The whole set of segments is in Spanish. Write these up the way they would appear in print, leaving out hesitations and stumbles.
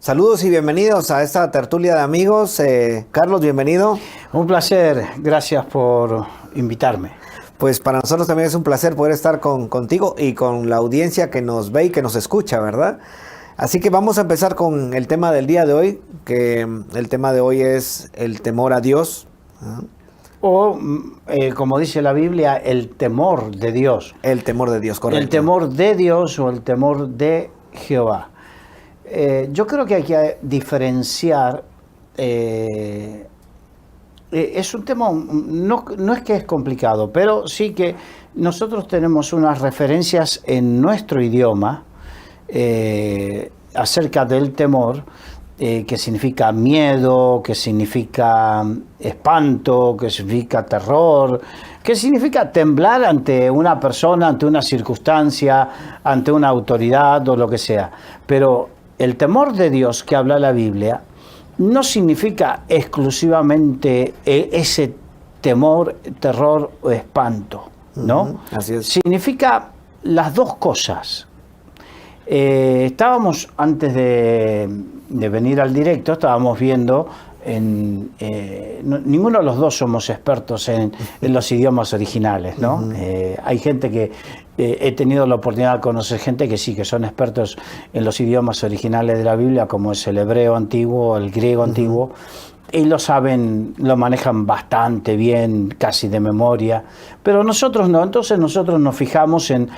Saludos y bienvenidos a esta tertulia de amigos. Carlos, bienvenido. Un placer, gracias por invitarme. Pues para nosotros también es un placer poder estar contigo y con la audiencia que nos ve y que nos escucha, ¿verdad? Así que vamos a empezar con el tema del día de hoy, que el tema de hoy es el temor a Dios. O, como dice la Biblia, el temor de Dios. El temor de Dios, correcto. El temor de Dios o el temor de Jehová. Yo creo que hay que diferenciar. Es un tema, no es que es complicado, pero sí que nosotros tenemos unas referencias en nuestro idioma acerca del temor, que significa miedo, que significa espanto, que significa terror, que significa temblar ante una persona, ante una circunstancia, ante una autoridad o lo que sea. Pero el temor de Dios que habla la Biblia no significa exclusivamente ese temor, terror o espanto, ¿no? Así es. Significa las dos cosas. Estábamos, antes de venir al directo, estábamos viendo, ninguno de los dos somos expertos en los idiomas originales, ¿no? Hay gente que, he tenido la oportunidad de conocer gente que sí, que son expertos en los idiomas originales de la Biblia, como es el hebreo antiguo, el griego antiguo, y lo saben, lo manejan bastante bien, casi de memoria, pero nosotros no. Entonces nosotros nos fijamos en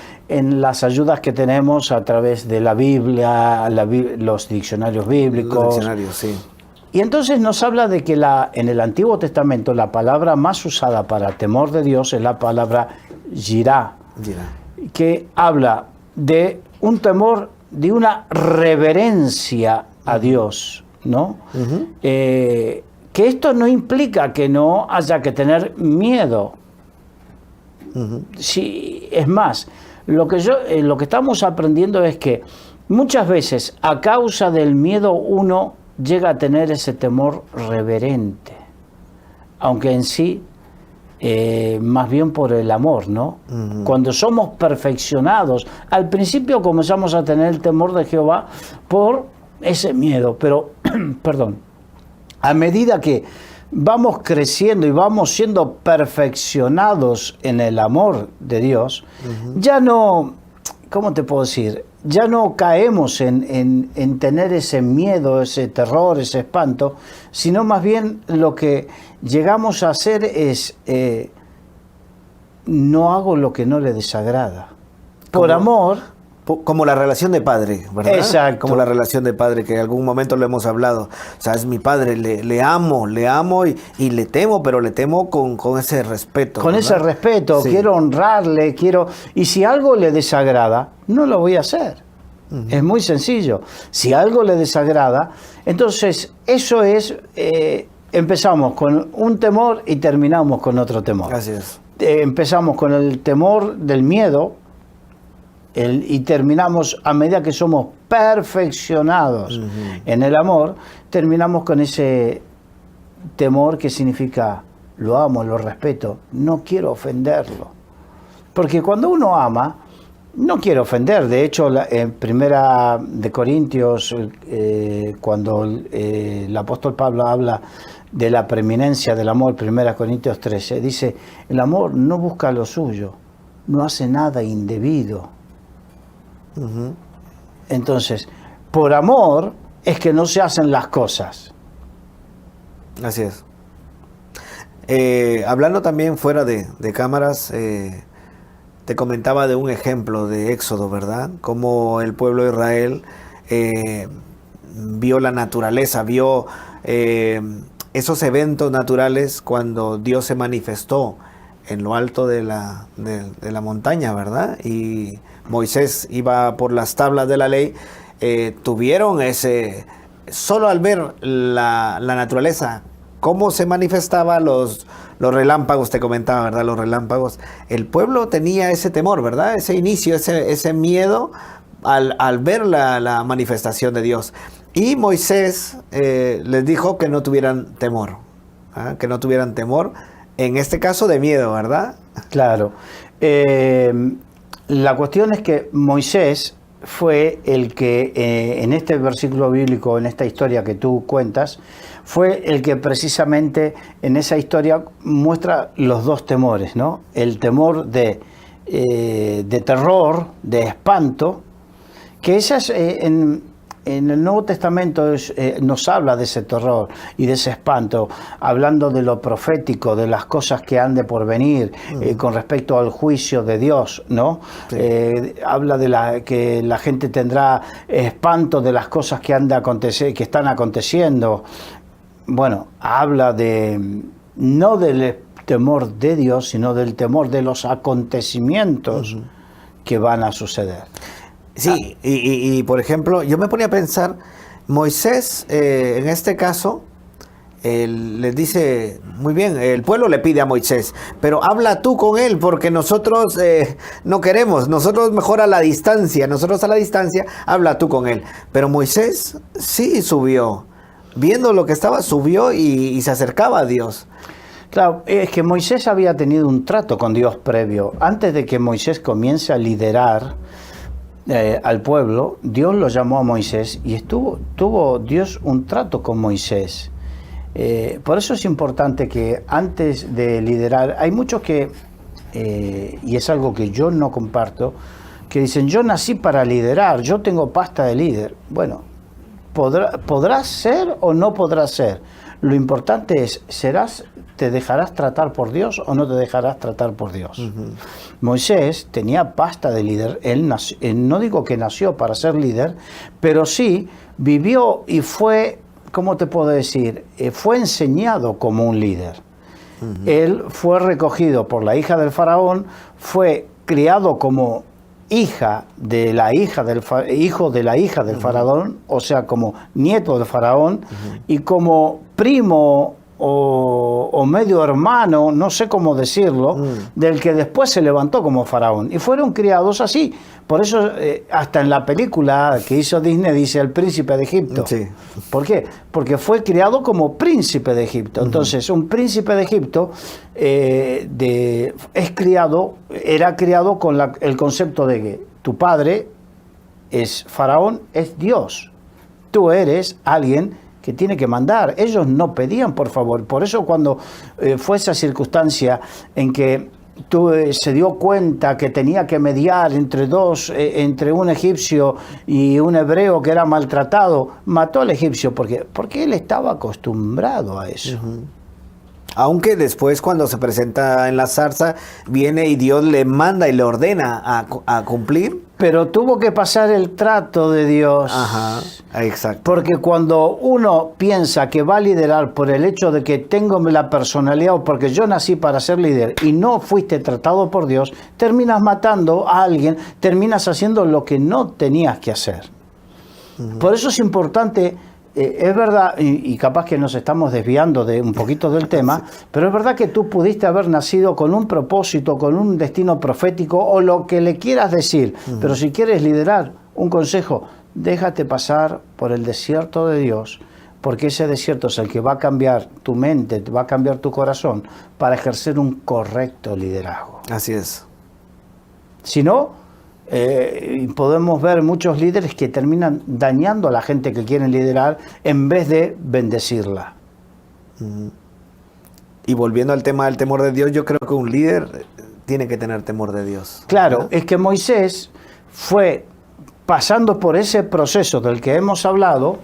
las ayudas que tenemos a través de la Biblia, los diccionarios bíblicos. Los diccionarios, sí. Y entonces nos habla de que en el Antiguo Testamento la palabra más usada para temor de Dios es la palabra yirá, que habla de un temor, de una reverencia a Dios, ¿no? Que esto no implica que no haya que tener miedo. Sí, es más, lo que estamos aprendiendo es que muchas veces a causa del miedo uno llega a tener ese temor reverente, aunque en sí más bien por el amor, ¿no? Cuando somos perfeccionados, al principio comenzamos a tener el temor de Jehová por ese miedo, pero, perdón, a medida que vamos creciendo y vamos siendo perfeccionados en el amor de Dios, ya no, ¿cómo te puedo decir? Ya no caemos en tener ese miedo, ese terror, ese espanto, sino más bien lo que llegamos a hacer es, no hago lo que no le desagrada. Por amor. Como la relación de padre, ¿verdad? Exacto. Como la relación de padre, que en algún momento lo hemos hablado. O sea, es mi padre, le amo y le temo, pero le temo con ese respeto. Con ese respeto, sí. Quiero honrarle, y si algo le desagrada, no lo voy a hacer. Es muy sencillo. Si algo le desagrada, entonces eso es, empezamos con un temor y terminamos con otro temor. Así es. Empezamos con el temor del miedo, y terminamos, a medida que somos perfeccionados en el amor, terminamos con ese temor que significa, lo amo, lo respeto, no quiero ofenderlo. Porque cuando uno ama, no quiere ofender. De hecho, en Primera de Corintios, cuando el apóstol Pablo habla de la preeminencia del amor, 1 Corintios 13, dice, el amor no busca lo suyo, no hace nada indebido. Entonces, por amor es que no se hacen las cosas. Así es. Hablando también fuera de cámaras, te comentaba de un ejemplo de Éxodo, ¿verdad? Cómo el pueblo de Israel vio la naturaleza, vio esos eventos naturales cuando Dios se manifestó en lo alto de la montaña, ¿verdad? Y Moisés iba por las tablas de la ley, tuvieron solo al ver la naturaleza, cómo se manifestaba los relámpagos, te comentaba, ¿verdad? Los relámpagos. El pueblo tenía ese temor, ¿verdad? Ese inicio, ese miedo al ver la manifestación de Dios. Y Moisés les dijo que no tuvieran temor, que no tuvieran temor, en este caso de miedo, ¿verdad? Claro. La cuestión es que Moisés fue el que en este versículo bíblico, en esta historia que tú cuentas, fue el que precisamente en esa historia muestra los dos temores, ¿no? El temor de terror, de espanto, que esas en el Nuevo Testamento nos habla de ese terror y de ese espanto, hablando de lo profético, de las cosas que han de por venir, con respecto al juicio de Dios, ¿no? Sí. Habla de que la gente tendrá espanto de las cosas que han de acontecer, que están aconteciendo. Bueno, habla no del temor de Dios, sino del temor de los acontecimientos que van a suceder. Sí, y por ejemplo, yo me ponía a pensar, Moisés, en este caso, les dice, muy bien, el pueblo le pide a Moisés, pero habla tú con él, porque nosotros no queremos, nosotros mejor a la distancia, habla tú con él. Pero Moisés sí subió, viendo lo que estaba, subió y se acercaba a Dios. Claro, es que Moisés había tenido un trato con Dios previo. Antes de que Moisés comience a liderar al pueblo, Dios lo llamó a Moisés y tuvo Dios un trato con Moisés. Por eso es importante que antes de liderar, hay muchos que, y es algo que yo no comparto, que dicen, yo nací para liderar, yo tengo pasta de líder. Bueno, podrás ser o no podrás ser. Lo importante es, ¿te dejarás tratar por Dios o no te dejarás tratar por Dios? Moisés tenía pasta de líder. Él no digo que nació para ser líder, pero sí vivió y fue, ¿cómo te puedo decir? Fue enseñado como un líder. Él fue recogido por la hija del faraón, fue criado como hijo de la hija del faraón, o sea, como nieto del faraón, y como primo o medio hermano, no sé cómo decirlo, del que después se levantó como faraón. Y fueron criados así. Por eso, hasta en la película que hizo Disney dice el príncipe de Egipto. Sí. ¿Por qué? Porque fue criado como príncipe de Egipto. Entonces, un príncipe de Egipto era criado con el concepto de que tu padre es faraón, es Dios. Tú eres alguien que tiene que mandar. Ellos no pedían por favor. Por eso cuando fue esa circunstancia en que se dio cuenta que tenía que mediar entre un egipcio y un hebreo que era maltratado, mató al egipcio porque él estaba acostumbrado a eso. Aunque después cuando se presenta en la zarza, viene y Dios le manda y le ordena a cumplir. Pero tuvo que pasar el trato de Dios. Ajá, exacto. Porque cuando uno piensa que va a liderar por el hecho de que tengo la personalidad o porque yo nací para ser líder y no fuiste tratado por Dios, terminas matando a alguien, terminas haciendo lo que no tenías que hacer. Por eso es importante. Es verdad, y capaz que nos estamos desviando de un poquito del tema, pero es verdad que tú pudiste haber nacido con un propósito, con un destino profético o lo que le quieras decir, pero si quieres liderar, un consejo, déjate pasar por el desierto de Dios, porque ese desierto es el que va a cambiar tu mente, va a cambiar tu corazón para ejercer un correcto liderazgo. Así es. Si no, podemos ver muchos líderes que terminan dañando a la gente que quieren liderar en vez de bendecirla. Y volviendo al tema del temor de Dios, yo creo que un líder tiene que tener temor de Dios. Claro, ¿verdad? Es que Moisés fue pasando por ese proceso del que hemos hablado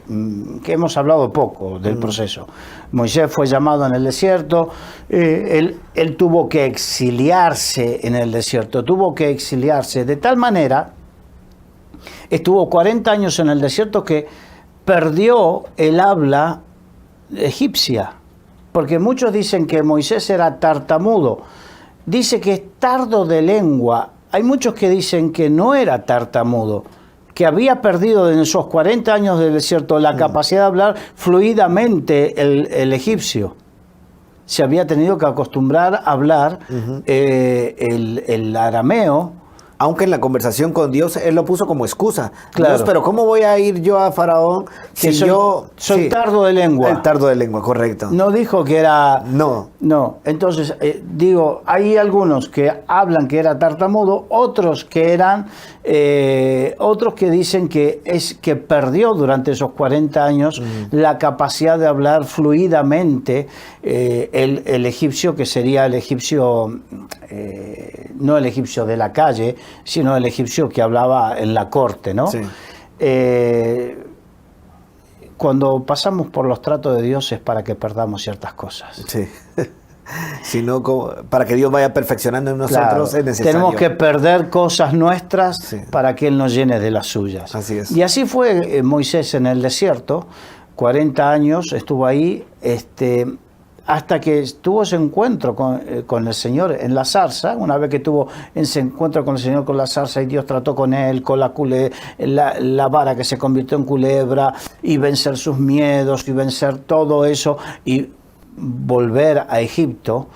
poco del proceso. Moisés fue llamado en el desierto, él tuvo que exiliarse en el desierto, de tal manera, estuvo 40 años en el desierto que perdió el habla egipcia, porque muchos dicen que Moisés era tartamudo, dice que es tardo de lengua, hay muchos que dicen que no era tartamudo, que había perdido en esos 40 años del desierto la capacidad de hablar fluidamente el egipcio. Se había tenido que acostumbrar a hablar el arameo, Aunque en la conversación con Dios, él lo puso como excusa. Claro. Dios, pero ¿cómo voy a ir yo a Faraón si soy sí, tardo de lengua? El tardo de lengua, correcto. No dijo que era... No. No, entonces, digo, hay algunos que hablan que era tartamudo, otros que eran, otros que dicen que perdió durante esos 40 años la capacidad de hablar fluidamente el egipcio, que sería el egipcio, no el egipcio de la calle, sino el egipcio que hablaba en la corte, ¿no? Sí. Cuando pasamos por los tratos de Dios es para que perdamos ciertas cosas. Sí. Sino para que Dios vaya perfeccionando en nosotros, Claro, es necesario. tenemos que perder cosas nuestras Sí. para que Él nos llene de las suyas. Así es. Y así fue Moisés en el desierto, 40 años estuvo ahí, hasta que tuvo ese encuentro con el Señor en la zarza. Una vez que tuvo ese encuentro con el Señor con la zarza y Dios trató con él, con la vara que se convirtió en culebra, y vencer sus miedos y vencer todo eso y volver a Egipto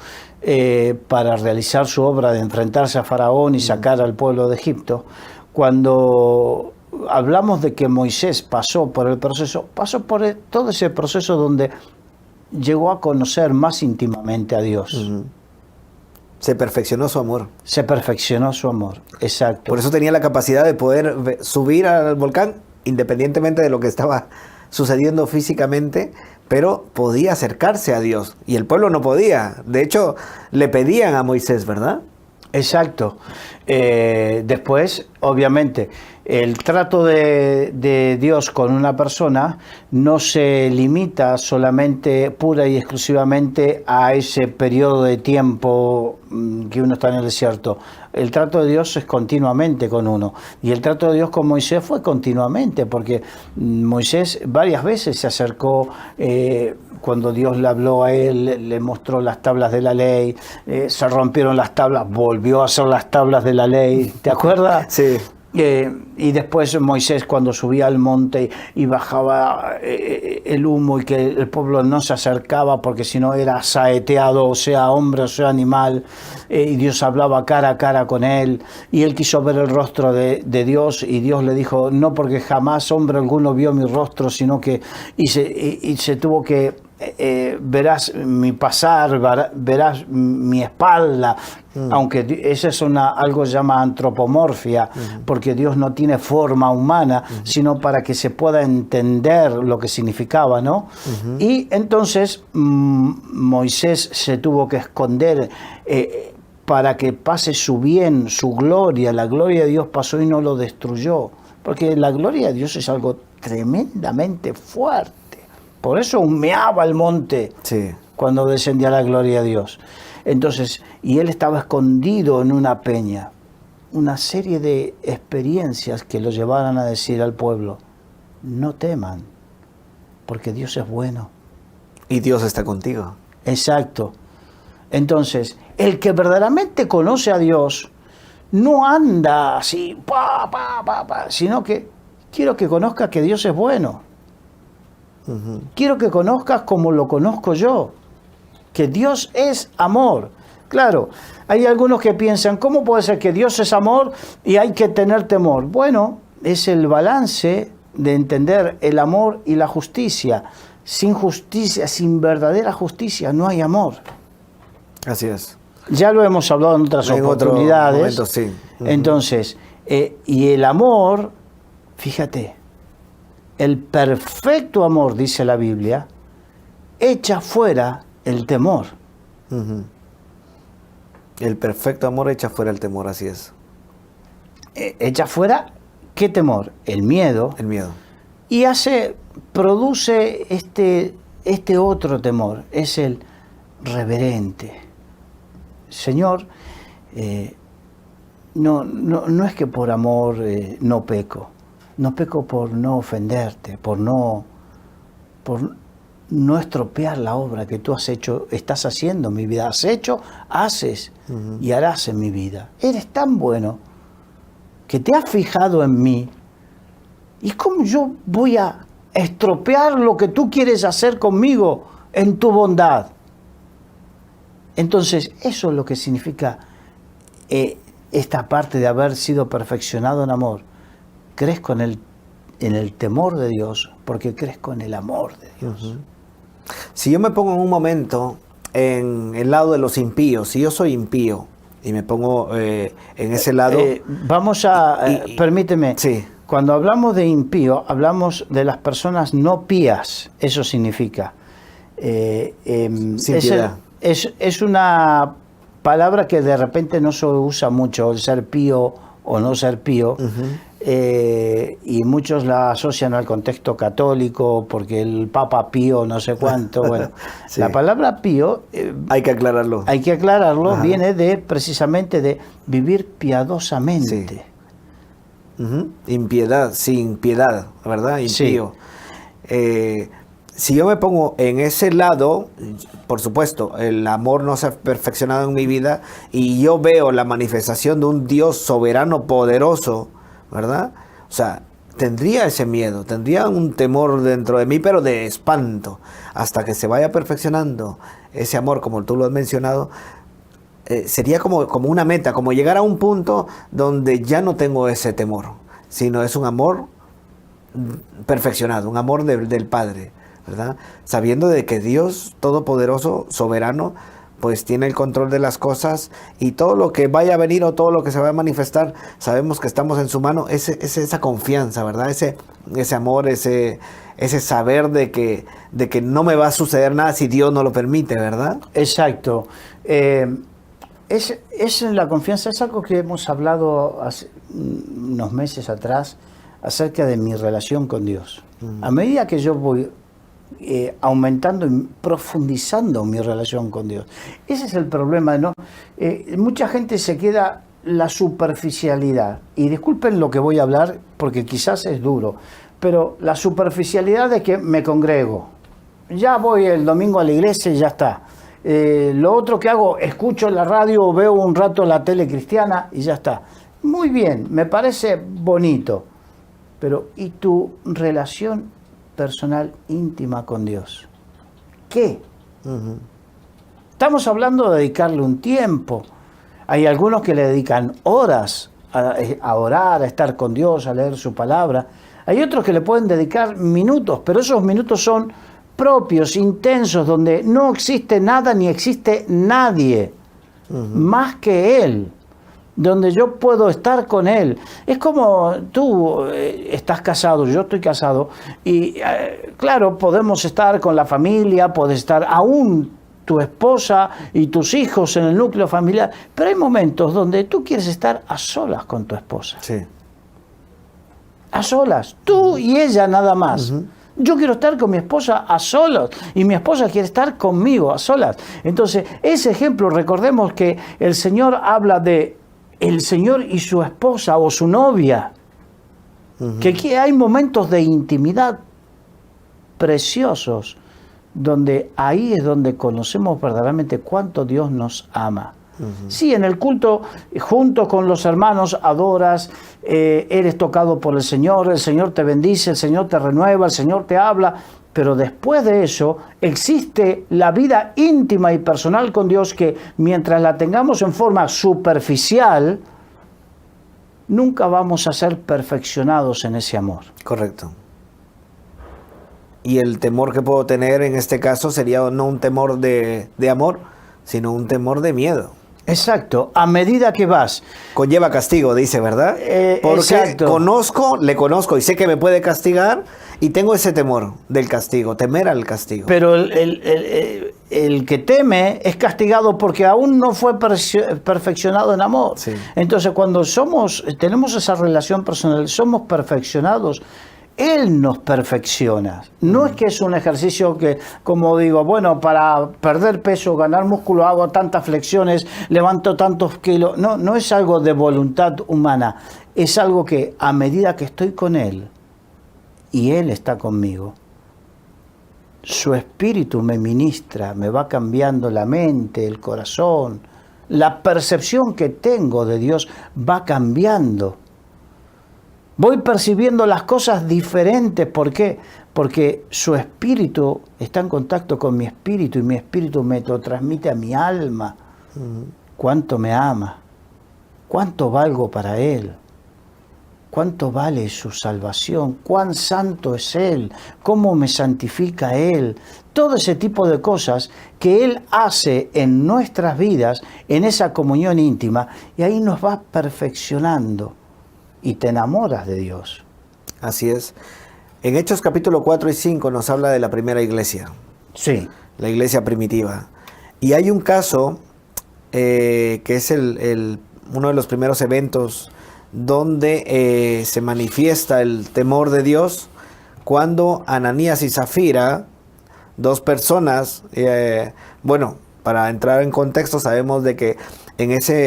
para realizar su obra de enfrentarse a Faraón y sacar al pueblo de Egipto. Cuando hablamos de que Moisés pasó por el proceso, pasó por todo ese proceso donde llegó a conocer más íntimamente a Dios. Se perfeccionó su amor. Se perfeccionó su amor, exacto. Por eso tenía la capacidad de poder subir al volcán, independientemente de lo que estaba sucediendo físicamente, pero podía acercarse a Dios. Y el pueblo no podía. De hecho, le pedían a Moisés, ¿verdad? Exacto. Después, obviamente, el trato de Dios con una persona no se limita solamente, pura y exclusivamente, a ese periodo de tiempo que uno está en el desierto. El trato de Dios es continuamente con uno. Y el trato de Dios con Moisés fue continuamente, porque Moisés varias veces se acercó, cuando Dios le habló a él, le mostró las tablas de la ley, se rompieron las tablas, volvió a hacer las tablas de la ley, ¿te acuerdas? Sí. Y después Moisés, cuando subía al monte y bajaba el humo y que el pueblo no se acercaba porque si no era saeteado, o sea hombre o sea animal, y Dios hablaba cara a cara con él, y él quiso ver el rostro de Dios, y Dios le dijo, no, porque jamás hombre alguno vio mi rostro, sino que y se tuvo que verás mi pasar, verás mi espalda, aunque eso es algo que se llama antropomorfia, porque Dios no tiene forma humana, sino para que se pueda entender lo que significaba, ¿no? Y entonces Moisés se tuvo que esconder para que pase su bien, su gloria. La gloria de Dios pasó y no lo destruyó, porque la gloria de Dios es algo tremendamente fuerte. Por eso humeaba el monte, Sí. cuando descendía la gloria de Dios. Entonces, y él estaba escondido en una peña. Una serie de experiencias que lo llevaran a decir al pueblo, no teman, porque Dios es bueno. Y Dios está contigo. Exacto. Entonces, el que verdaderamente conoce a Dios no anda así, sino que quiero que conozcas que Dios es bueno. Quiero que conozcas como lo conozco yo, que Dios es amor. Claro, hay algunos que piensan, ¿cómo puede ser que Dios es amor y hay que tener temor? Bueno, es el balance de entender el amor y la justicia. Sin justicia, sin verdadera justicia, no hay amor. Así es. Ya lo hemos hablado en otras oportunidades. Momento, sí. Entonces, y el amor, fíjate, el perfecto amor, dice la Biblia, echa fuera el temor. El perfecto amor echa fuera el temor, así es. Echa fuera, ¿qué temor? El miedo. El miedo. Y produce este otro temor, es el reverente. Señor, no es que por amor no peco. No peco por no ofenderte, por no estropear la obra que tú estás haciendo en mi vida. Has hecho, haces y harás en mi vida. Eres tan bueno que te has fijado en mí. ¿Y cómo yo voy a estropear lo que tú quieres hacer conmigo en tu bondad? Entonces, eso es lo que significa esta parte de haber sido perfeccionado en amor, crezco en el temor de Dios, porque crezco en el amor de Dios. Uh-huh. Si yo me pongo en un momento en el lado de los impíos, si yo soy impío y me pongo en ese lado... Vamos a... permíteme. Sí. Cuando hablamos de impío, hablamos de las personas no pías. Eso significa. Sin piedad. Es una palabra que de repente no se usa mucho, el ser pío o no ser pío. Uh-huh. Y muchos la asocian al contexto católico porque el Papa Pío no sé cuánto. Bueno, sí. La palabra pío... hay que aclararlo. Hay que aclararlo. Ajá. Viene precisamente de vivir piadosamente. Sí. Uh-huh. Impiedad, sin piedad, ¿verdad? Impío. Sí. Si yo me pongo en ese lado, por supuesto, el amor no se ha perfeccionado en mi vida y yo veo la manifestación de un Dios soberano, poderoso, ¿verdad? O sea, tendría ese miedo, tendría un temor dentro de mí, pero de espanto, hasta que se vaya perfeccionando ese amor, como tú lo has mencionado. Sería como una meta, como llegar a un punto donde ya no tengo ese temor, sino es un amor perfeccionado, un amor del Padre, ¿verdad? Sabiendo de que Dios Todopoderoso, soberano, pues tiene el control de las cosas y todo lo que vaya a venir o todo lo que se va a manifestar, sabemos que estamos en su mano, esa confianza, ¿verdad? Ese amor, ese saber de que no me va a suceder nada si Dios no lo permite, ¿verdad? Exacto. Es la confianza, es algo que hemos hablado hace unos meses atrás acerca de mi relación con Dios. A medida que yo voy aumentando y profundizando mi relación con Dios. Ese es el problema, ¿no? Mucha gente se queda la superficialidad, y disculpen lo que voy a hablar porque quizás es duro, pero la superficialidad de que me congrego, ya voy el domingo a la iglesia y ya está. Lo otro que hago, escucho la radio o veo un rato la tele cristiana y ya está. Muy bien, me parece bonito, pero ¿y tu relación personal íntima con Dios? ¿Qué? Uh-huh. Estamos hablando de dedicarle un tiempo. Hay algunos que le dedican horas a orar, a estar con Dios, a leer su palabra. Hay otros que le pueden dedicar minutos, pero esos minutos son propios, intensos, donde no existe nada ni existe nadie más que Él, donde yo puedo estar con Él. Es como tú estás casado, yo estoy casado, y claro, podemos estar con la familia, puedes estar aún tu esposa y tus hijos en el núcleo familiar, pero hay momentos donde tú quieres estar a solas con tu esposa. Sí. A solas, tú y ella nada más. Uh-huh. Yo quiero estar con mi esposa a solas y mi esposa quiere estar conmigo a solas. Entonces, ese ejemplo, recordemos que el Señor habla de el Señor y su esposa o su novia. Uh-huh. Que hay momentos de intimidad preciosos, donde ahí es donde conocemos verdaderamente cuánto Dios nos ama. Uh-huh. Sí, en el culto, junto con los hermanos, adoras, eres tocado por el Señor te bendice, el Señor te renueva, el Señor te habla, pero después de eso existe la vida íntima y personal con Dios que mientras la tengamos en forma superficial, nunca vamos a ser perfeccionados en ese amor. Correcto. Y el temor que puedo tener en este caso sería no un temor de amor, sino un temor de miedo. Exacto, a medida que vas. Conlleva castigo, dice, ¿verdad? Porque exacto. le conozco y sé que me puede castigar y tengo ese temor del castigo, temer al castigo. Pero el que teme es castigado porque aún no fue perfeccionado en amor. Sí. Entonces, cuando tenemos esa relación personal, somos perfeccionados, Él nos perfecciona. No es que es un ejercicio que, como digo, bueno, para perder peso, ganar músculo, hago tantas flexiones, levanto tantos kilos. No, no es algo de voluntad humana. Es algo que a medida que estoy con Él y Él está conmigo, su espíritu me ministra, me va cambiando la mente, el corazón. La percepción que tengo de Dios va cambiando. Voy percibiendo las cosas diferentes. ¿Por qué? Porque su espíritu está en contacto con mi espíritu y mi espíritu me lo transmite a mi alma. Cuánto me ama. ¿Cuánto valgo para Él? ¿Cuánto vale su salvación? ¿Cuán santo es Él? ¿Cómo me santifica Él? Todo ese tipo de cosas que Él hace en nuestras vidas, en esa comunión íntima, y ahí nos va perfeccionando y te enamoras de Dios. Así es. En Hechos capítulo 4 y 5 nos habla de la primera iglesia. Sí. La iglesia primitiva. Y hay un caso que es uno de los primeros eventos donde se manifiesta el temor de Dios cuando Ananías y Zafira, dos personas, bueno, para entrar en contexto, sabemos de que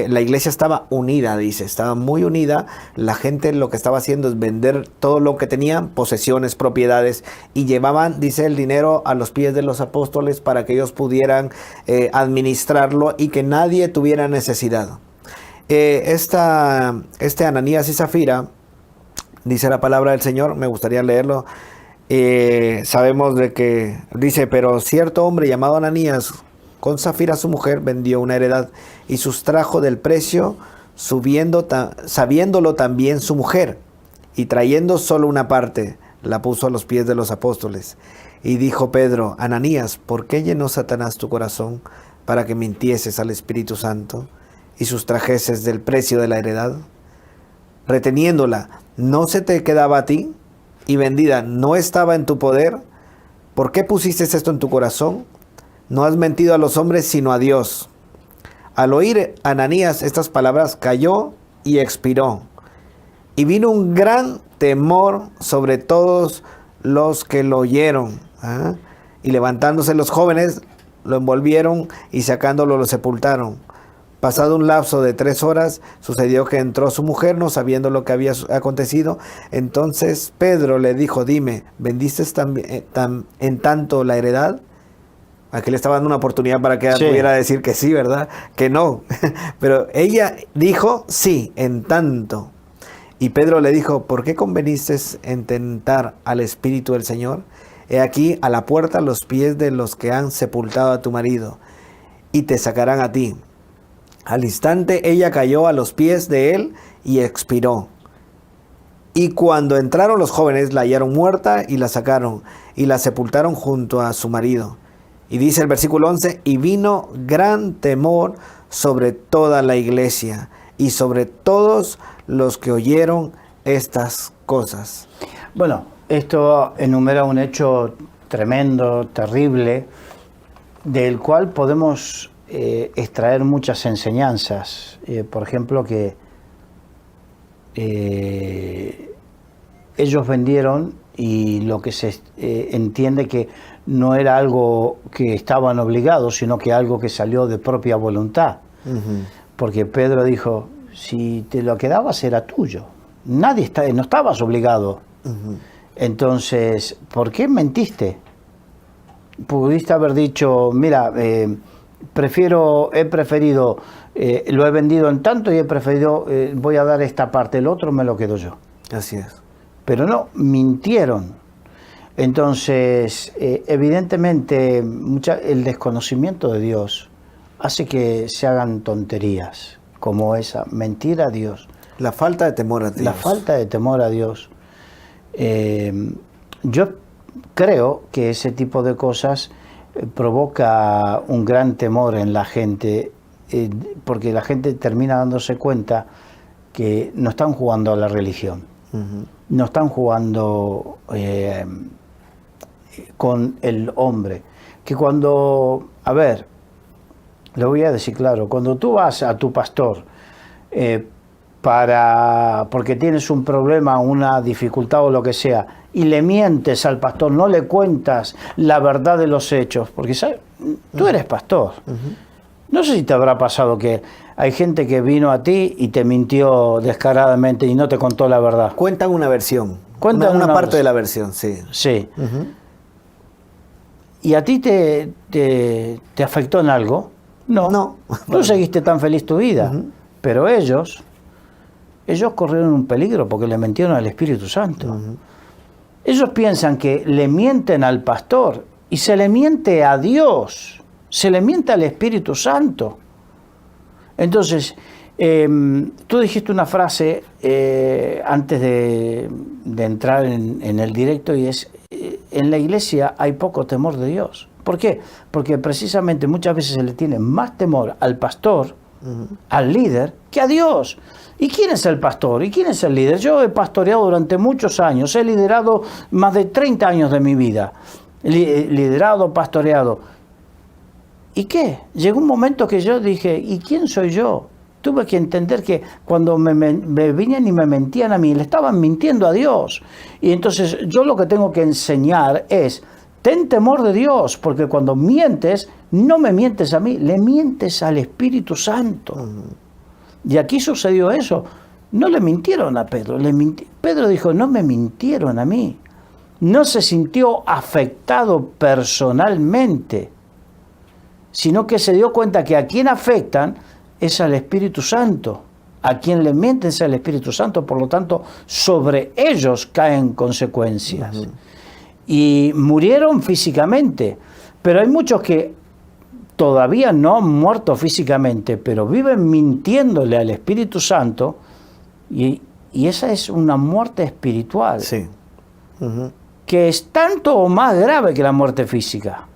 la iglesia estaba unida, dice, estaba muy unida. La gente lo que estaba haciendo es vender todo lo que tenían, posesiones, propiedades, y llevaban, dice, el dinero a los pies de los apóstoles para que ellos pudieran administrarlo y que nadie tuviera necesidad. Ananías y Zafira, dice la palabra del Señor, me gustaría leerlo. Sabemos de que dice, pero cierto hombre llamado Ananías, con Zafira su mujer, vendió una heredad y sustrajo del precio, sabiéndolo también su mujer, y trayendo solo una parte, la puso a los pies de los apóstoles. Y dijo Pedro, Ananías, ¿por qué llenó Satanás tu corazón para que mintieses al Espíritu Santo y sustrajeses del precio de la heredad? Reteniéndola, ¿no se te quedaba a ti? Y vendida, ¿no estaba en tu poder? ¿Por qué pusiste esto en tu corazón? No has mentido a los hombres, sino a Dios. Al oír Ananías estas palabras, cayó y expiró. Y vino un gran temor sobre todos los que lo oyeron. Y levantándose los jóvenes, lo envolvieron y sacándolo lo sepultaron. Pasado un lapso de 3 horas, sucedió que entró su mujer, no sabiendo lo que había acontecido. Entonces Pedro le dijo, dime, ¿vendiste en tanto la heredad? Aquí le estaba dando una oportunidad para que ella pudiera decir que sí, ¿verdad? Que no. Pero ella dijo, sí, en tanto. Y Pedro le dijo, ¿por qué conveniste en tentar al Espíritu del Señor? He aquí a la puerta los pies de los que han sepultado a tu marido, y te sacarán a ti. Al instante ella cayó a los pies de él y expiró. Y cuando entraron los jóvenes, la hallaron muerta y la sacaron y la sepultaron junto a su marido. Y dice el versículo 11, y vino gran temor sobre toda la iglesia y sobre todos los que oyeron estas cosas. Bueno, esto enumera un hecho tremendo, terrible, del cual podemos extraer muchas enseñanzas. Por ejemplo, que ellos vendieron, y lo que se entiende que no era algo que estaban obligados, sino que algo que salió de propia voluntad. Porque Pedro dijo, si te lo quedabas era tuyo, no estabas obligado. Entonces, ¿por qué mentiste? Pudiste haber dicho, mira, lo he vendido en tanto y he preferido, voy a dar esta parte, el otro me lo quedo yo. Así es. Pero no, mintieron. Entonces, evidentemente, el desconocimiento de Dios hace que se hagan tonterías como esa, mentir a Dios. La falta de temor a Dios. La falta de temor a Dios. Yo creo que ese tipo de cosas provoca un gran temor en la gente, porque la gente termina dándose cuenta que no están jugando a la religión. No están jugando con el hombre. Que cuando, le voy a decir claro, cuando tú vas a tu pastor porque tienes un problema, una dificultad o lo que sea, y le mientes al pastor, no le cuentas la verdad de los hechos, porque ¿sabes? Tú eres pastor. No sé si te habrá pasado que hay gente que vino a ti y te mintió descaradamente y no te contó la verdad. Cuentan una versión. Cuentan una parte de la versión, sí. Sí. ¿Y a ti te afectó en algo? No. No. Tú seguiste tan feliz tu vida. Pero ellos corrieron un peligro porque le mintieron al Espíritu Santo. Ellos piensan que le mienten al pastor y se le miente a Dios. Se le miente al Espíritu Santo. Entonces, Tú dijiste una frase antes de entrar en el directo y es, en la iglesia hay poco temor de Dios. ¿Por qué? Porque precisamente muchas veces se le tiene más temor al pastor, al líder, que a Dios. ¿Y quién es el pastor? ¿Y quién es el líder? Yo he pastoreado durante muchos años, he liderado más de 30 años de mi vida. Liderado, pastoreado. ¿Y qué? Llegó un momento que yo dije, ¿y quién soy yo? Tuve que entender que cuando me venían y me mentían a mí, le estaban mintiendo a Dios. Y entonces yo lo que tengo que enseñar es, ten temor de Dios, porque cuando mientes, no me mientes a mí, le mientes al Espíritu Santo. Y aquí sucedió eso. No le mintieron a Pedro. Pedro dijo, no me mintieron a mí. No se sintió afectado personalmente, sino que se dio cuenta que a quien afectan es al Espíritu Santo. A quien le mienten es al Espíritu Santo, por lo tanto, sobre ellos caen consecuencias. Y murieron físicamente, pero hay muchos que todavía no han muerto físicamente, pero viven mintiéndole al Espíritu Santo, y esa es una muerte espiritual. Sí. Que es tanto o más grave que la muerte física.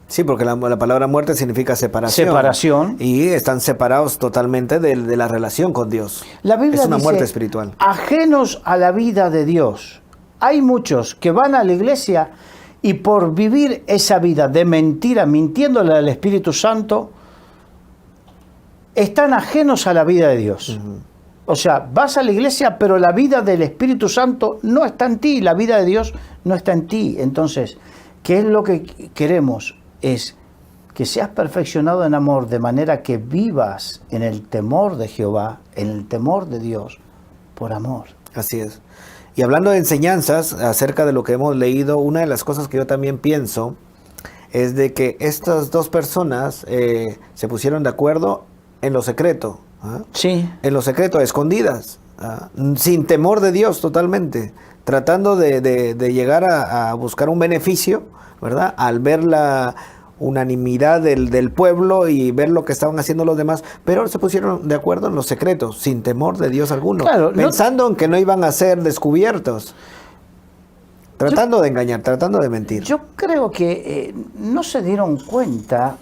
Sí, porque la palabra muerte significa separación. Separación. Y están separados totalmente de la relación con Dios. La Biblia es una dice, muerte espiritual. Ajenos a la vida de Dios. Hay muchos que van a la iglesia y por vivir esa vida de mentira, mintiéndole al Espíritu Santo, están ajenos a la vida de Dios. O sea, vas a la iglesia, pero la vida del Espíritu Santo no está en ti, la vida de Dios no está en ti. Entonces, ¿qué es lo que queremos? Es que seas perfeccionado en amor, de manera que vivas en el temor de Jehová, en el temor de Dios, por amor. Así es. Y hablando de enseñanzas acerca de lo que hemos leído, una de las cosas que yo también pienso es de que estas dos personas se pusieron de acuerdo en lo secreto. Sí. En lo secreto, a escondidas, sin temor de Dios totalmente, tratando de llegar a buscar un beneficio, ¿verdad? Al ver la unanimidad del pueblo y ver lo que estaban haciendo los demás, pero se pusieron de acuerdo en los secretos, sin temor de Dios alguno, claro, pensando en que no iban a ser descubiertos, tratando de engañar, tratando de mentir. Yo creo que no se dieron cuenta.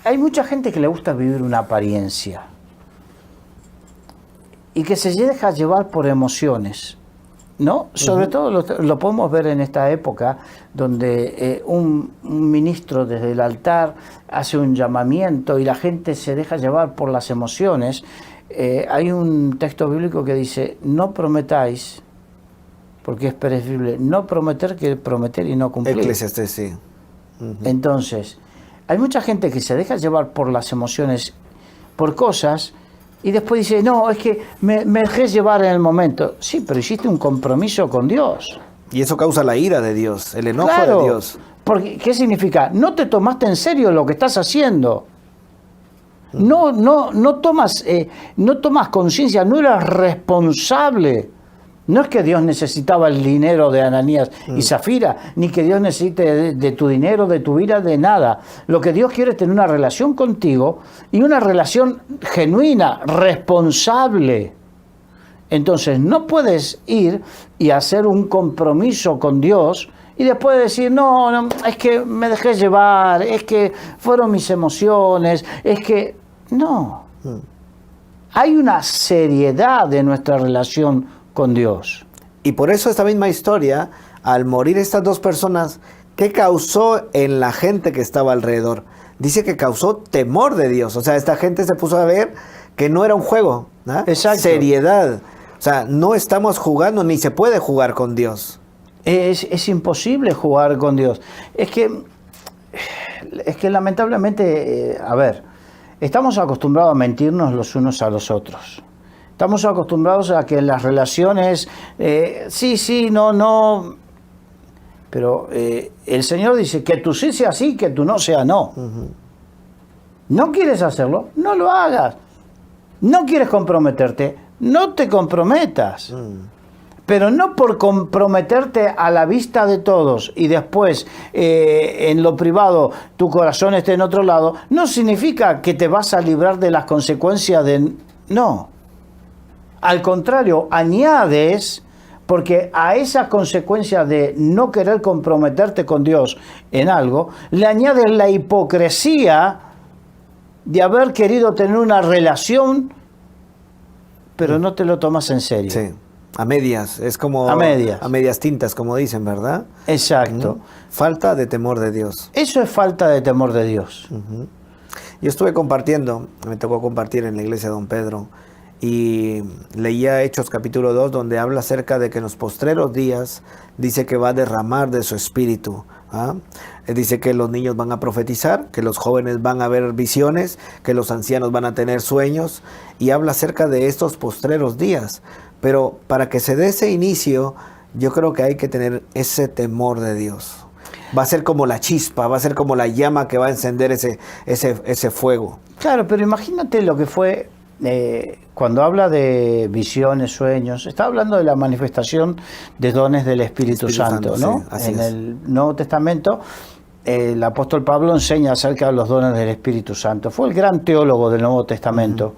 Hay mucha gente que le gusta vivir una apariencia y que se deja llevar por emociones, ¿no? Sobre todo lo podemos ver en esta época donde un ministro desde el altar hace un llamamiento y la gente se deja llevar por las emociones. Hay un texto bíblico que dice, no prometáis, porque es preferible no prometer que prometer y no cumplir. Eclesiastés, sí. Entonces, hay mucha gente que se deja llevar por las emociones, por cosas, y después dice, no, es que me dejé llevar en el momento. Sí, pero hiciste un compromiso con Dios. Y eso causa la ira de Dios, el enojo Claro, de Dios. Porque, ¿qué significa? No te tomaste en serio lo que estás haciendo. No tomas conciencia, no eras responsable. No es que Dios necesitaba el dinero de Ananías y Zafira, ni que Dios necesite de tu dinero, de tu vida, de nada. Lo que Dios quiere es tener una relación contigo y una relación genuina, responsable. Entonces no puedes ir y hacer un compromiso con Dios y después decir, no, es que me dejé llevar, es que fueron mis emociones, es que... No. Hay una seriedad de nuestra relación con Dios. Y por eso esta misma historia, al morir estas dos personas, ¿qué causó en la gente que estaba alrededor? Dice que causó temor de Dios. O sea, esta gente se puso a ver que no era un juego, ¿no? Exacto. Seriedad. O sea, no estamos jugando ni se puede jugar con Dios. Es imposible jugar con Dios. Es que lamentablemente, estamos acostumbrados a mentirnos los unos a los otros. Estamos acostumbrados a que en las relaciones, sí, no. Pero el Señor dice que tu sí sea sí, que tu no sea no. ¿No quieres hacerlo? No lo hagas. ¿No quieres comprometerte? No te comprometas. Pero no por comprometerte a la vista de todos y después en lo privado tu corazón esté en otro lado, no significa que te vas a librar de las consecuencias de... No. Al contrario, añades, porque a esas consecuencias de no querer comprometerte con Dios en algo, le añades la hipocresía de haber querido tener una relación, pero no te lo tomas en serio. Sí, a medias, es como a medias tintas, como dicen, ¿verdad? Exacto. Falta de temor de Dios. Eso es falta de temor de Dios. Yo estuve compartiendo, me tocó compartir en la iglesia de Don Pedro, y leía Hechos capítulo 2, donde habla acerca de que en los postreros días dice que va a derramar de su espíritu. Dice que los niños van a profetizar, que los jóvenes van a ver visiones, que los ancianos van a tener sueños, y habla acerca de estos postreros días. Pero para que se dé ese inicio, yo creo que hay que tener ese temor de Dios. Va a ser como la chispa, va a ser como la llama que va a encender ese fuego. Claro, pero imagínate lo que fue cuando habla de visiones, sueños, está hablando de la manifestación de dones del Espíritu Santo, ¿no? Sí, así en es. el Nuevo Testamento, el apóstol Pablo enseña acerca de los dones del Espíritu Santo. Fue el gran teólogo del Nuevo Testamento,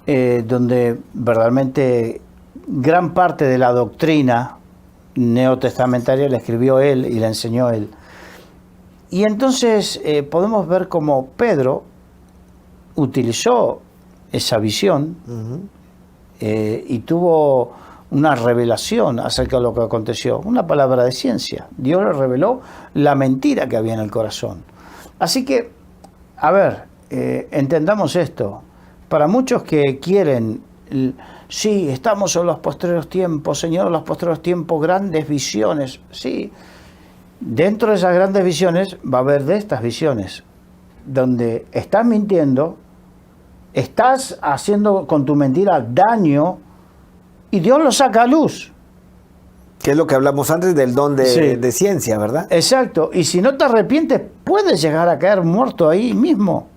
donde verdaderamente gran parte de la doctrina neotestamentaria la escribió él y la enseñó él. Y entonces podemos ver cómo Pedro utilizó esa visión y tuvo una revelación acerca de lo que aconteció, una palabra de ciencia. Dios le reveló la mentira que había en el corazón. Así que, a ver, entendamos esto. Para muchos que quieren, sí, estamos en los postreros tiempos, Señor, en los postreros tiempos, grandes visiones, sí. Dentro de esas grandes visiones va a haber de estas visiones, donde estás mintiendo, estás haciendo con tu mentira daño y Dios lo saca a luz. Que es lo que hablamos antes del don de ciencia, ¿verdad? Exacto. Y si no te arrepientes, puedes llegar a caer muerto ahí mismo.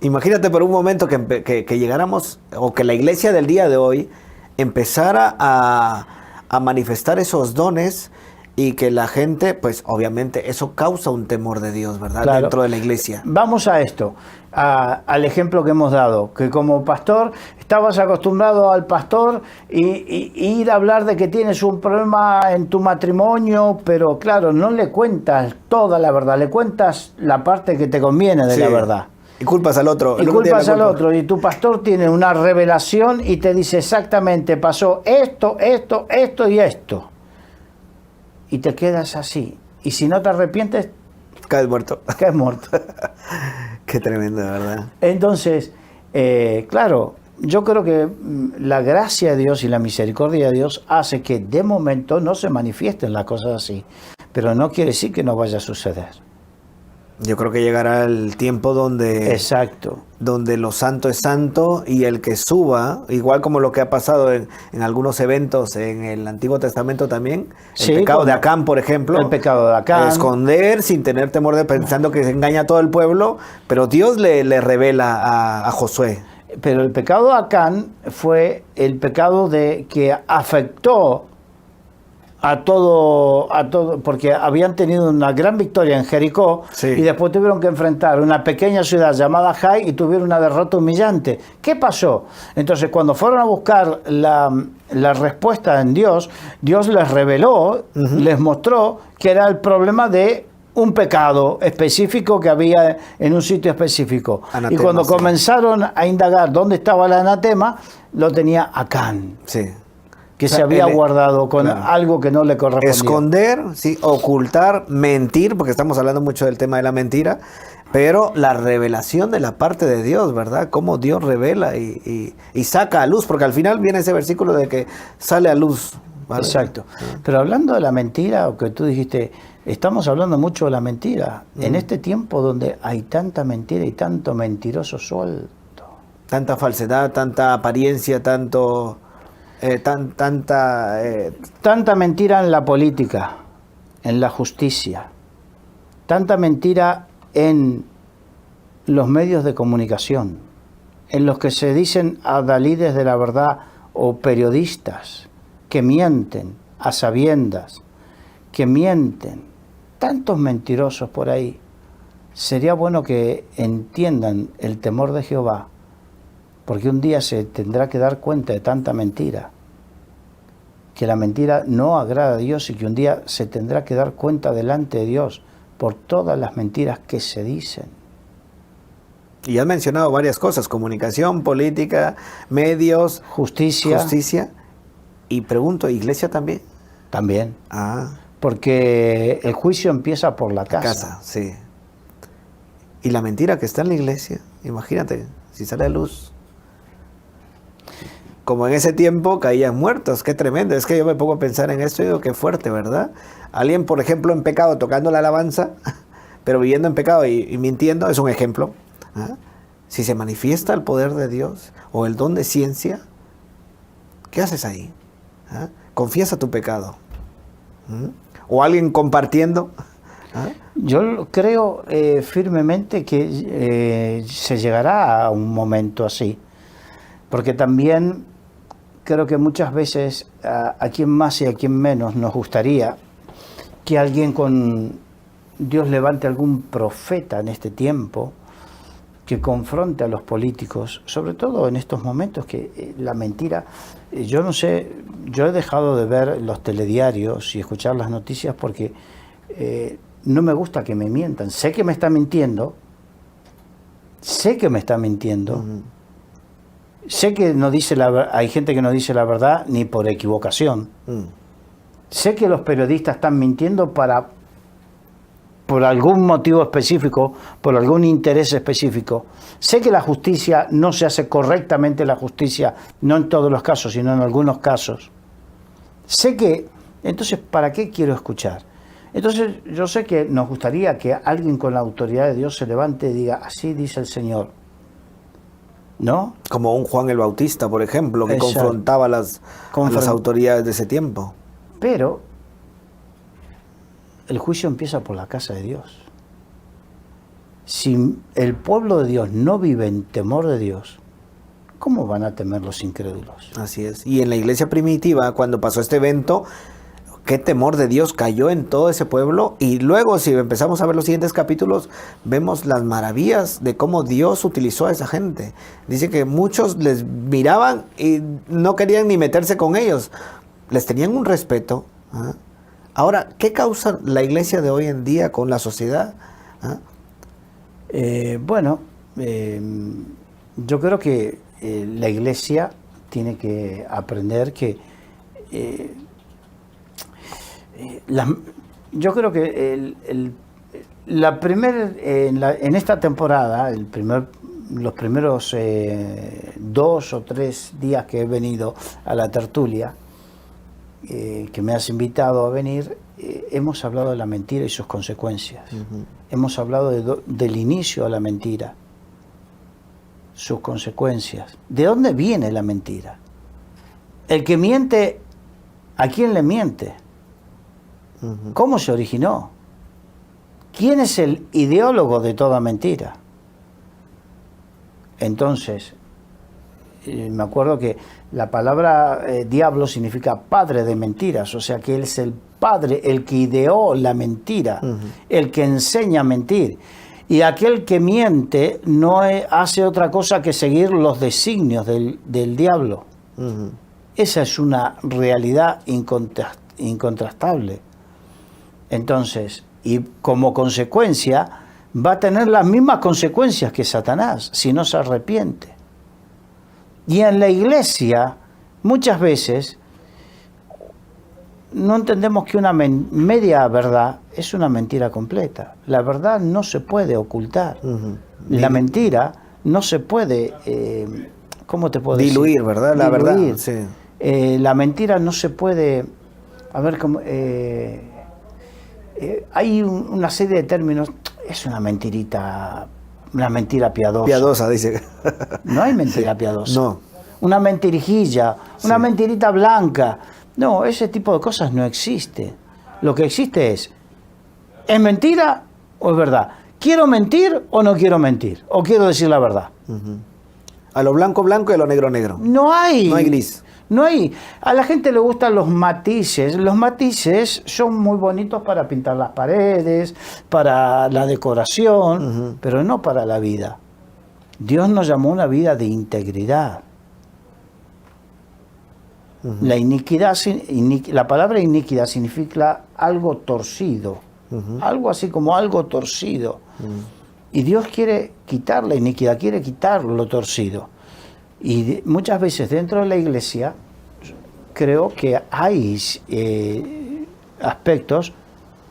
Imagínate por un momento que llegáramos, o que la iglesia del día de hoy empezara a manifestar esos dones, y que la gente, pues obviamente eso causa un temor de Dios, ¿verdad? Claro. Dentro de la iglesia. Vamos a esto, al ejemplo que hemos dado, que como pastor estabas acostumbrado al pastor y ir a hablar de que tienes un problema en tu matrimonio, pero claro, no le cuentas toda la verdad, le cuentas la parte que te conviene de la verdad. Y culpas al otro. Y culpas al otro, y tu pastor tiene una revelación y te dice exactamente, pasó esto, esto, esto y esto. Y te quedas así. Y si no te arrepientes, caes muerto. Caes muerto. Qué tremendo, de verdad. Entonces, claro, yo creo que la gracia de Dios y la misericordia de Dios hace que de momento no se manifiesten las cosas así. Pero no quiere decir que no vaya a suceder. Yo creo que llegará el tiempo donde... Exacto. Donde lo santo es santo y el que suba, igual como lo que ha pasado en algunos eventos en el Antiguo Testamento también, el pecado de Acán, por ejemplo. El pecado de Acán. Esconder sin tener temor de pensando que se engaña a todo el pueblo, pero Dios le revela a Josué. Pero el pecado de Acán fue el pecado de que afectó a todo, porque habían tenido una gran victoria en Jericó, y después tuvieron que enfrentar una pequeña ciudad llamada Jai y tuvieron una derrota humillante. ¿Qué pasó? Entonces, cuando fueron a buscar la respuesta en Dios, Dios les reveló, les mostró que era el problema de un pecado específico que había en un sitio específico. Anatema, y cuando comenzaron a indagar dónde estaba el anatema, lo tenía Acán. Sí. Que se había guardado con algo que no le correspondía. Esconder, sí, ocultar, mentir, porque estamos hablando mucho del tema de la mentira, pero la revelación de la parte de Dios, ¿verdad? Cómo Dios revela y saca a luz, porque al final viene ese versículo de que sale a luz, ¿vale? Exacto. Pero hablando de la mentira, o que tú dijiste, estamos hablando mucho de la mentira, en este tiempo donde hay tanta mentira y tanto mentiroso suelto. Tanta falsedad, tanta apariencia, tanta mentira en la política, en la justicia, tanta mentira en los medios de comunicación, en los que se dicen adalides de la verdad o periodistas, que mienten a sabiendas, que mienten, tantos mentirosos por ahí. Sería bueno que entiendan el temor de Jehová, porque un día se tendrá que dar cuenta de tanta mentira, que la mentira no agrada a Dios y que un día se tendrá que dar cuenta delante de Dios por todas las mentiras que se dicen. Y has mencionado varias cosas: comunicación, política, medios, justicia. Y pregunto, ¿iglesia también? También. Ah. Porque el juicio empieza por la casa. Casa, sí. Y la mentira que está en la iglesia, imagínate, si sale a luz. Como en ese tiempo caían muertos, qué tremendo. Es que yo me pongo a pensar en esto y digo, qué fuerte, ¿verdad? Alguien, por ejemplo, en pecado tocando la alabanza, pero viviendo en pecado y mintiendo, es un ejemplo. ¿Ah? Si se manifiesta el poder de Dios o el don de ciencia, ¿qué haces ahí? ¿Ah? Confiesa tu pecado. ¿Mm? O alguien compartiendo. ¿Ah? Yo creo firmemente que se llegará a un momento así, porque también creo que muchas veces a quien más y a quien menos nos gustaría que alguien con Dios levante algún profeta en este tiempo que confronte a los políticos, sobre todo en estos momentos que la mentira, yo no sé, yo he dejado de ver los telediarios y escuchar las noticias porque no me gusta que me mientan. Sé que me está mintiendo, sé que no dice hay gente que no dice la verdad ni por equivocación. Sé que los periodistas están mintiendo por algún motivo específico, por algún interés específico. Sé que la justicia no se hace correctamente, la justicia, no en todos los casos, sino en algunos casos. Sé que, entonces, ¿para qué quiero escuchar? Entonces, yo sé que nos gustaría que alguien con la autoridad de Dios se levante y diga, así dice el Señor. ¿No? Como un Juan el Bautista, por ejemplo, que confrontaba a las autoridades de ese tiempo. Pero el juicio empieza por la casa de Dios. Si el pueblo de Dios no vive en temor de Dios, ¿cómo van a temer los incrédulos? Así es. Y en la iglesia primitiva, cuando pasó este evento, qué temor de Dios cayó en todo ese pueblo. Y luego, si empezamos a ver los siguientes capítulos, vemos las maravillas de cómo Dios utilizó a esa gente. Dice que muchos les miraban y no querían ni meterse con ellos. Les tenían un respeto. ¿Ah? Ahora, ¿qué causa la iglesia de hoy en día con la sociedad? ¿Ah? Yo creo que la iglesia tiene que aprender que yo creo que en esta temporada, los primeros 2 o 3 días que he venido a la tertulia, que me has invitado a venir, hemos hablado de la mentira y sus consecuencias. Hemos hablado del inicio a la mentira, sus consecuencias. ¿De dónde viene la mentira? El que miente, ¿a quién le miente? ¿Cómo se originó? ¿Quién es el ideólogo de toda mentira? Entonces, me acuerdo que la palabra diablo significa padre de mentiras, o sea que él es el padre, el que ideó la mentira, el que enseña a mentir. Y aquel que miente no hace otra cosa que seguir los designios del diablo. Esa es una realidad incontrastable. Entonces, y como consecuencia, va a tener las mismas consecuencias que Satanás, si no se arrepiente. Y en la iglesia, muchas veces, no entendemos que una media verdad es una mentira completa. La verdad no se puede ocultar. La mentira no se puede, ¿cómo te puedo decir? Diluir, ¿verdad? La verdad. Sí. La mentira no se puede, a ver cómo... hay una serie de términos, es una mentira piadosa. Piadosa, dice. No hay mentira piadosa. No. Una mentirijilla, una mentirita blanca. No, ese tipo de cosas no existe. Lo que existe ¿es mentira o es verdad? ¿Quiero mentir o no quiero mentir? ¿O quiero decir la verdad? A lo blanco, blanco y a lo negro, negro. No hay gris. No hay, a la gente le gustan los matices. Los matices son muy bonitos para pintar las paredes, para la decoración, pero no para la vida. Dios nos llamó a una vida de integridad. La iniquidad, la palabra iniquidad significa algo torcido, algo así como algo torcido. Y Dios quiere quitar la iniquidad, quiere quitar lo torcido. Y muchas veces dentro de la iglesia creo que hay aspectos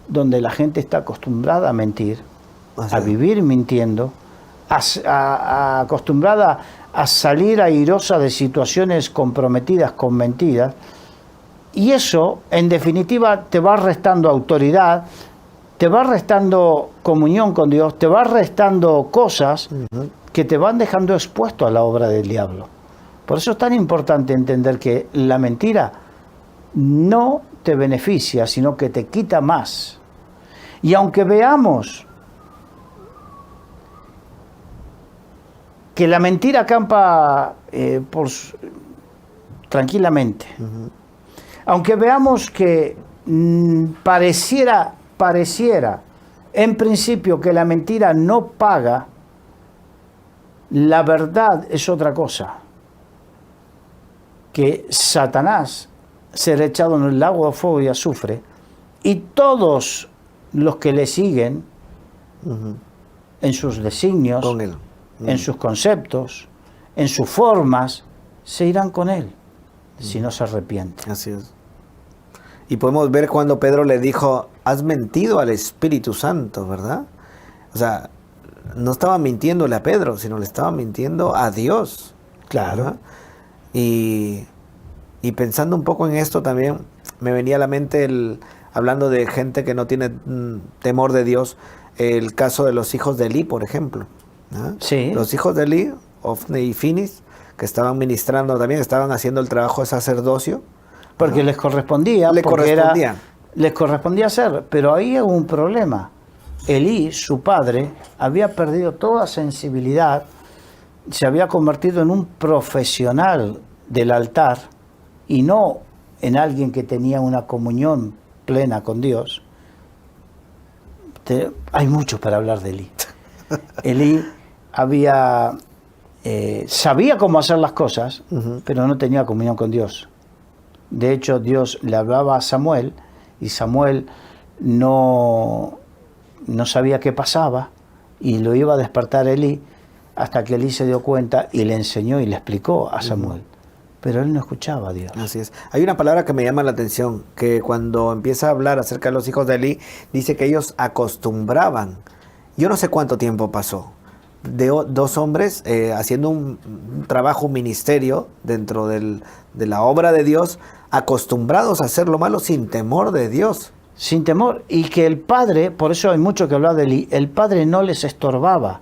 donde la gente está acostumbrada a mentir, a vivir mintiendo, acostumbrada a salir airosa de situaciones comprometidas con mentiras, y eso en definitiva te va restando autoridad, te va restando comunión con Dios, te va restando cosas que te van dejando expuesto a la obra del diablo. Por eso es tan importante entender que la mentira no te beneficia, sino que te quita más. Y aunque veamos que la mentira campa tranquilamente, aunque veamos que pareciera en principio que la mentira no paga, la verdad es otra cosa. Que Satanás será echado en el lago de fuego y azufre, y todos los que le siguen en sus designios, con él, en sus conceptos, en sus formas, se irán con él si no se arrepienten. Así es. Y podemos ver cuando Pedro le dijo, has mentido al Espíritu Santo, ¿verdad? O sea, no estaba mintiéndole a Pedro, sino le estaba mintiendo a Dios. Claro. ¿Verdad? Y pensando un poco en esto también, me venía a la mente, hablando de gente que no tiene temor de Dios, el caso de los hijos de Elí, por ejemplo. ¿Ah? Sí. Los hijos de Elí, Ofni y Finis, que estaban ministrando también, estaban haciendo el trabajo de sacerdocio. Porque les correspondía. Les correspondía hacer, pero ahí hubo un problema. Elí, su padre, había perdido toda sensibilidad, se había convertido en un profesional del altar y no en alguien que tenía una comunión plena con Dios. Hay mucho para hablar de Elí. Elí sabía cómo hacer las cosas, pero no tenía comunión con Dios. De hecho, Dios le hablaba a Samuel y Samuel no sabía qué pasaba y lo iba a despertar Elí hasta que Elí se dio cuenta y le enseñó y le explicó a Samuel. Pero él no escuchaba a Dios. Así es. Hay una palabra que me llama la atención, que cuando empieza a hablar acerca de los hijos de Elí, dice que ellos acostumbraban. Yo no sé cuánto tiempo pasó. De dos hombres haciendo un trabajo, un ministerio dentro de la obra de Dios, acostumbrados a hacer lo malo sin temor de Dios. Sin temor. Y que el padre, por eso hay mucho que hablar de Elí, el padre no les estorbaba.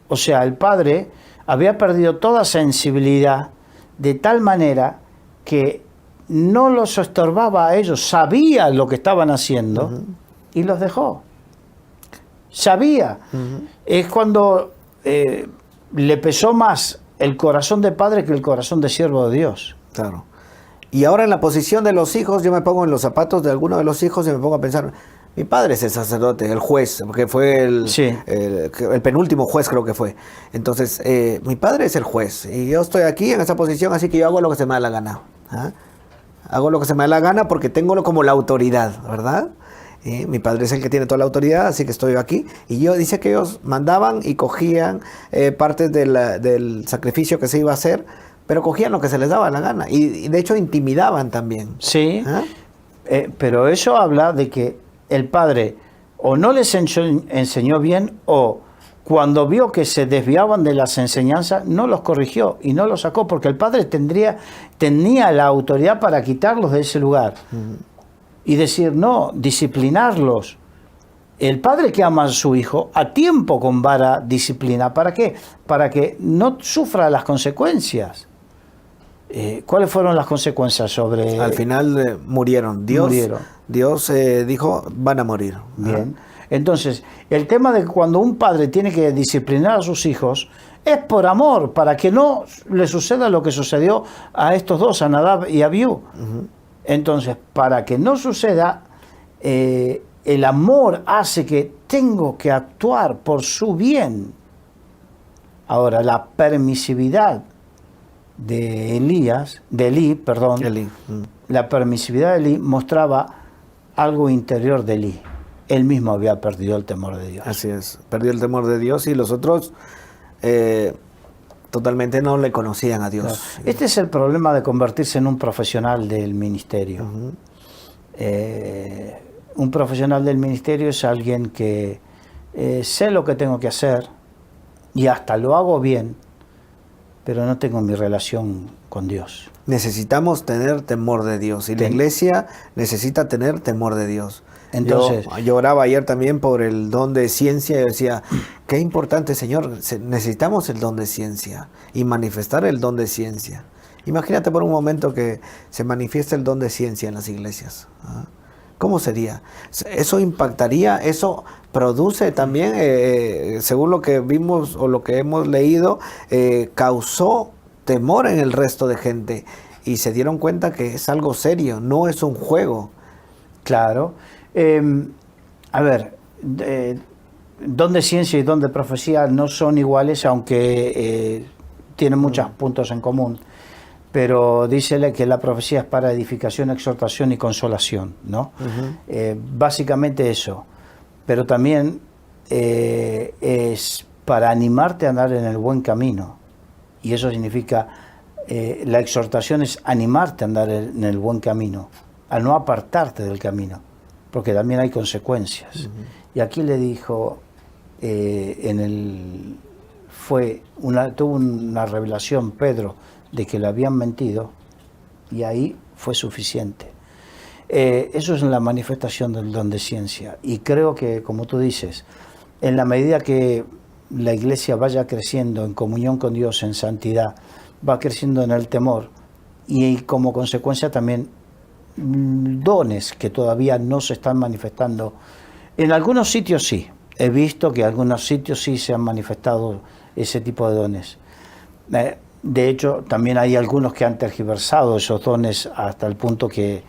O sea, el padre había perdido toda sensibilidad de tal manera que no los estorbaba a ellos, sabía lo que estaban haciendo y los dejó. Sabía. Es cuando le pesó más el corazón de padre que el corazón de siervo de Dios. Claro. Y ahora en la posición de los hijos, yo me pongo en los zapatos de alguno de los hijos y me pongo a pensar, mi padre es el sacerdote, el juez, porque fue el penúltimo juez, creo que fue. Entonces, mi padre es el juez y yo estoy aquí en esa posición, así que yo hago lo que se me da la gana. ¿Ah? Hago lo que se me da la gana porque tengo como la autoridad, ¿verdad? Mi padre es el que tiene toda la autoridad, así que estoy aquí. Y yo dice que ellos mandaban y cogían partes del sacrificio que se iba a hacer, pero cogían lo que se les daba la gana. Y de hecho intimidaban también. Sí, ¿Ah? Pero eso habla de que el padre o no les enseñó bien, o cuando vio que se desviaban de las enseñanzas, no los corrigió y no los sacó, porque el padre tenía la autoridad para quitarlos de ese lugar. Y decir, no, disciplinarlos. El padre que ama a su hijo, a tiempo con vara disciplina. ¿Para qué? Para que no sufra las consecuencias. ¿Cuáles fueron las consecuencias sobre...? Al final murieron. Dios dijo, van a morir. Bien. Entonces, el tema de que cuando un padre tiene que disciplinar a sus hijos es por amor, para que no le suceda lo que sucedió a estos dos, a Nadab y a Abiú. Entonces, para que no suceda, el amor hace que tengo que actuar por su bien. Ahora, la permisividad de Elí, la permisividad de Elí mostraba algo interior de Elí. Él mismo había perdido el temor de Dios. Así es, perdió el temor de Dios y los otros totalmente no le conocían a Dios. Claro. Este es el problema de convertirse en un profesional del ministerio. Un profesional del ministerio es alguien que sé lo que tengo que hacer y hasta lo hago bien, pero no tengo mi relación con Dios. Necesitamos tener temor de Dios y la iglesia necesita tener temor de Dios. Entonces, yo oraba ayer también por el don de ciencia y decía, qué importante, Señor, necesitamos el don de ciencia y manifestar el don de ciencia. Imagínate por un momento que se manifiesta el don de ciencia en las iglesias. ¿Cómo sería? ¿Eso impactaría? ¿Eso produce también, según lo que vimos o lo que hemos leído, causó temor en el resto de gente? Y se dieron cuenta que es algo serio, no es un juego. Claro. A ver, don de ciencia y don de profecía no son iguales, aunque tienen muchos puntos en común. Pero dícele que la profecía es para edificación, exhortación y consolación, ¿no? Básicamente eso. Pero también es para animarte a andar en el buen camino. Y eso significa, la exhortación es animarte a andar en el buen camino, a no apartarte del camino, porque también hay consecuencias. Y aquí le dijo, tuvo una revelación Pedro de que le habían mentido, y ahí fue suficiente. Eso es la manifestación del don de ciencia. Y creo que, como tú dices, en la medida que la iglesia vaya creciendo en comunión con Dios, en santidad, va creciendo en el temor, y como consecuencia también dones que todavía no se están manifestando. En algunos sitios sí, he visto que en algunos sitios sí se han manifestado ese tipo de dones. De hecho, también hay algunos que han tergiversado esos dones hasta el punto que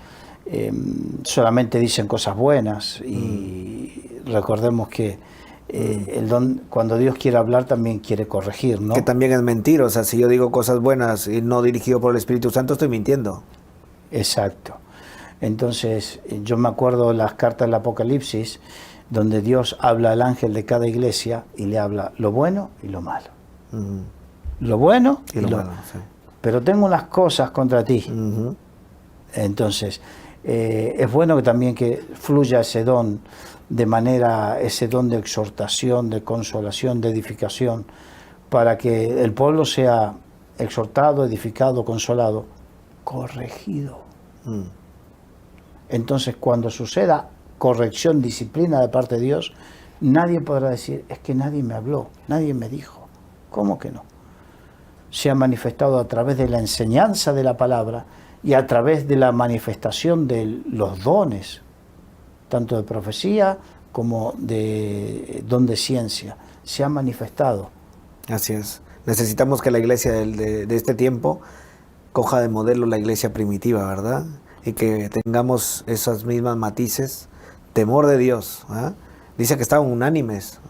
solamente dicen cosas buenas. Y recordemos que el don, cuando Dios quiere hablar, también quiere corregir, ¿no? Que también es mentir. O sea, si yo digo cosas buenas y no dirigido por el Espíritu Santo, estoy mintiendo. Exacto. Entonces, yo me acuerdo de las cartas del Apocalipsis, donde Dios habla al ángel de cada iglesia y le habla lo bueno y lo malo. Lo bueno y lo malo. Sí. Pero tengo unas cosas contra ti. Entonces, es bueno que también que fluya ese don de manera, ese don de exhortación, de consolación, de edificación, para que el pueblo sea exhortado, edificado, consolado, corregido. Entonces, cuando suceda corrección, disciplina de parte de Dios, nadie podrá decir, es que nadie me habló, nadie me dijo. ¿Cómo que no? Se ha manifestado a través de la enseñanza de la palabra y a través de la manifestación de los dones, tanto de profecía como de don de ciencia. Se ha manifestado. Así es. Necesitamos que la iglesia de este tiempo coja de modelo la iglesia primitiva, ¿verdad? Y que tengamos esas mismas matices, temor de Dios. Dice que estaban unánimes,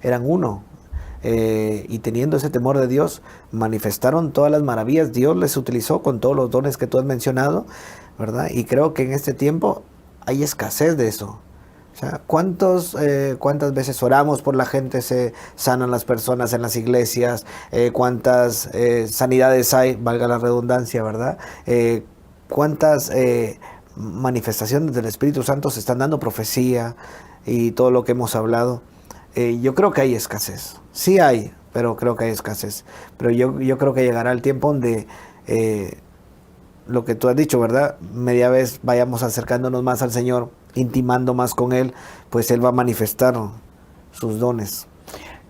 eran uno. Y teniendo ese temor de Dios, manifestaron todas las maravillas. Dios les utilizó con todos los dones que tú has mencionado, ¿verdad? Y creo que en este tiempo hay escasez de eso. O sea, ¿cuántas veces oramos por la gente, se sanan las personas en las iglesias? ¿Cuántas sanidades hay, valga la redundancia, ¿verdad? ¿Cuántas manifestaciones del Espíritu Santo se están dando, profecía y todo lo que hemos hablado? Yo creo que hay escasez. Sí hay, pero creo que hay escasez. Pero yo creo que llegará el tiempo donde lo que tú has dicho, ¿verdad? Media vez vayamos acercándonos más al Señor, intimando más con Él, pues Él va a manifestar sus dones.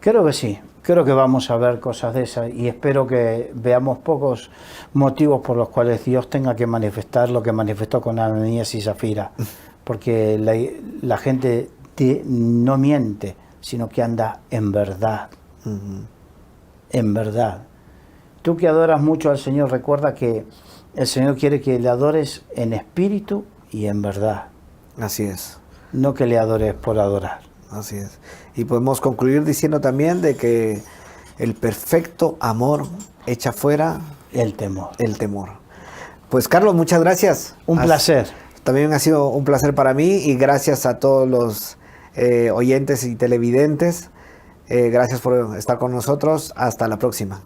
Creo que sí. Creo que vamos a ver cosas de esas y espero que veamos pocos motivos por los cuales Dios tenga que manifestar lo que manifestó con Ananías y Zafira. Porque la gente no miente, sino que anda en verdad. En verdad. Tú que adoras mucho al Señor, recuerda que el Señor quiere que le adores en espíritu y en verdad. Así es. No que le adores por adorar. Así es. Y podemos concluir diciendo también de que el perfecto amor echa fuera El temor. el temor. Pues Carlos, muchas gracias. Un placer. También ha sido un placer para mí y gracias a todos los oyentes y televidentes. Gracias por estar con nosotros. Hasta la próxima.